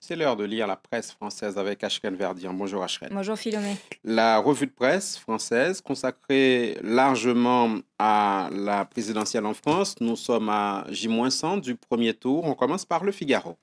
C'est l'heure de lire la presse française avec Ashken Verdian. Bonjour Ashken. Bonjour Philomé. La revue de presse française consacrée largement à la présidentielle en France. Nous sommes à J-100 du premier tour. On commence par le Figaro.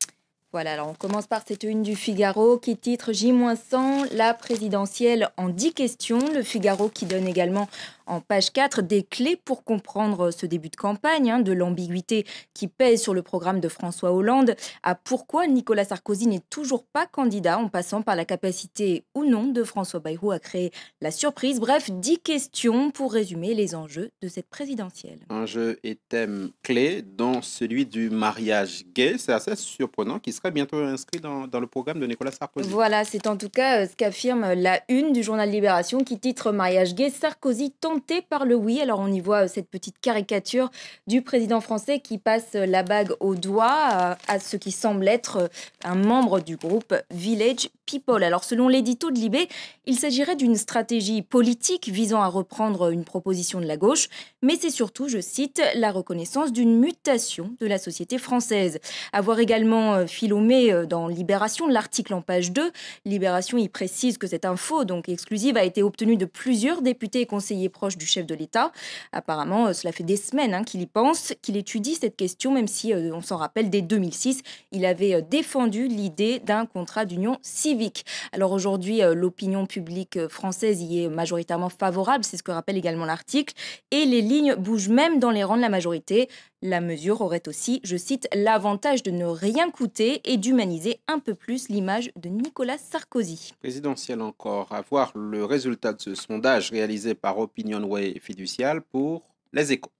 Voilà, alors on commence par cette une du Figaro qui titre J-100, la présidentielle en 10 questions. Le Figaro qui donne également en page 4 des clés pour comprendre ce début de campagne, de l'ambiguïté qui pèse sur le programme de François Hollande, à pourquoi Nicolas Sarkozy n'est toujours pas candidat en passant par la capacité ou non de François Bayrou à créer la surprise. Bref, 10 questions pour résumer les enjeux de cette présidentielle. Enjeu et thème clé, dont celui du mariage gay. C'est assez surprenant qu'il serait bientôt inscrit dans le programme de Nicolas Sarkozy. Voilà, c'est en tout cas ce qu'affirme la une du journal Libération qui titre Mariage gay, Sarkozy tenté par le oui. Alors on y voit cette petite caricature du président français qui passe la bague au doigt à ce qui semble être un membre du groupe Village People. Alors selon l'édito de Libé, il s'agirait d'une stratégie politique visant à reprendre une proposition de la gauche, mais c'est surtout, je cite, la reconnaissance d'une mutation de la société française. À voir également Philomé dans Libération, l'article en page 2. Libération y précise que cette info, donc exclusive, a été obtenue de plusieurs députés et conseillers proches du chef de l'État. Apparemment, cela fait des semaines qu'il y pense, qu'il étudie cette question, même si, on s'en rappelle, dès 2006, il avait défendu l'idée d'un contrat d'union civique. Alors aujourd'hui, l'opinion publique française y est majoritairement favorable, c'est ce que rappelle également l'article, et les lignes bougent même dans les rangs de la majorité. La mesure aurait aussi, je cite, l'avantage de ne rien coûter et d'humaniser un peu plus l'image de Nicolas Sarkozy. Présidentielle encore, à voir le résultat de ce sondage réalisé par Opinionway et Fiducial pour Les Échos.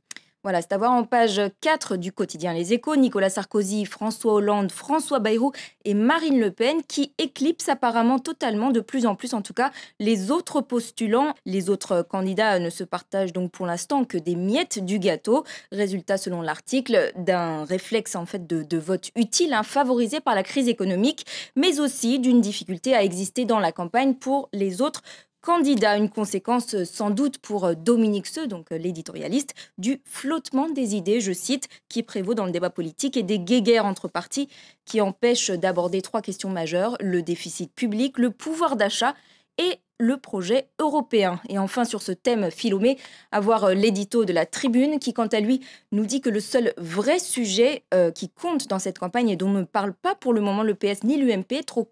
Voilà, c'est à voir en page 4 du quotidien Les Échos, Nicolas Sarkozy, François Hollande, François Bayrou et Marine Le Pen qui éclipsent apparemment totalement, de plus en plus en tout cas, les autres postulants. Les autres candidats ne se partagent donc pour l'instant que des miettes du gâteau. Résultat, selon l'article, d'un réflexe en fait de vote utile, favorisé par la crise économique, mais aussi d'une difficulté à exister dans la campagne pour les autres candidat, une conséquence sans doute pour Dominique Seux, donc l'éditorialiste, du flottement des idées, je cite, qui prévaut dans le débat politique et des guéguerres entre partis qui empêchent d'aborder 3 questions majeures, le déficit public, le pouvoir d'achat et le projet européen. Et enfin, sur ce thème Philomé, à voir l'édito de la Tribune qui, quant à lui, nous dit que le seul vrai sujet qui compte dans cette campagne et dont ne parle pas pour le moment le PS ni l'UMP, trop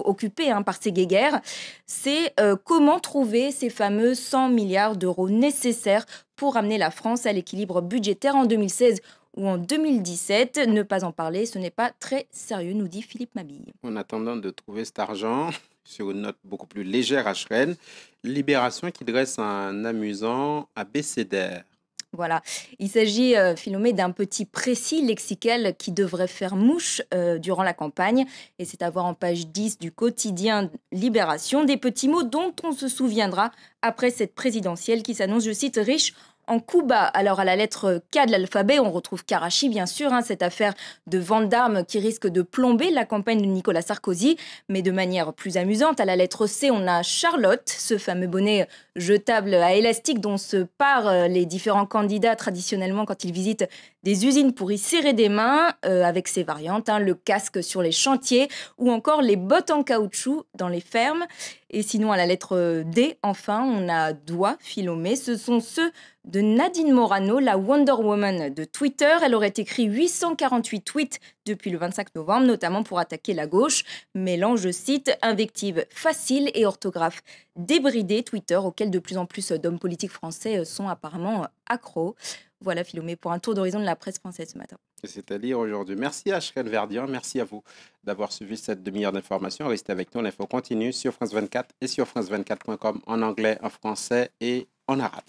occupé par ces guéguerres, c'est comment trouver ces fameux 100 milliards d'euros nécessaires pour amener la France à l'équilibre budgétaire en 2016 ou en 2017. Ne pas en parler, ce n'est pas très sérieux, nous dit Philippe Mabille. En attendant de trouver cet argent, sur une note beaucoup plus légère à Rennes, Libération qui dresse un amusant abécédaire. Voilà, il s'agit, Philomé, d'un petit précis lexical qui devrait faire mouche durant la campagne. Et c'est à voir en page 10 du quotidien Libération, des petits mots dont on se souviendra après cette présidentielle qui s'annonce, je cite, riche en coups bas. Alors à la lettre K de l'alphabet, on retrouve Karachi, bien sûr, cette affaire de vente d'armes qui risque de plomber la campagne de Nicolas Sarkozy. Mais de manière plus amusante, à la lettre C, on a Charlotte, ce fameux bonnet jetable à élastique dont se parent les différents candidats traditionnellement quand ils visitent des usines pour y serrer des mains, avec ses variantes, le casque sur les chantiers ou encore les bottes en caoutchouc dans les fermes. Et sinon, à la lettre D, enfin, on a Doigt, Philomé. Ce sont ceux de Nadine Morano, la Wonder Woman de Twitter. Elle aurait écrit 848 tweets depuis le 25 novembre, notamment pour attaquer la gauche. Mêlant, je cite, invectives faciles et orthographe débridée, Twitter, auquel de plus en plus d'hommes politiques français sont apparemment accros. Voilà, Philomé, pour un tour d'horizon de la presse française ce matin. C'est à lire aujourd'hui. Merci à Ashken Verdian, merci à vous d'avoir suivi cette demi-heure d'information. Restez avec nous, l'info continue sur France 24 et sur france24.com en anglais, en français et en arabe.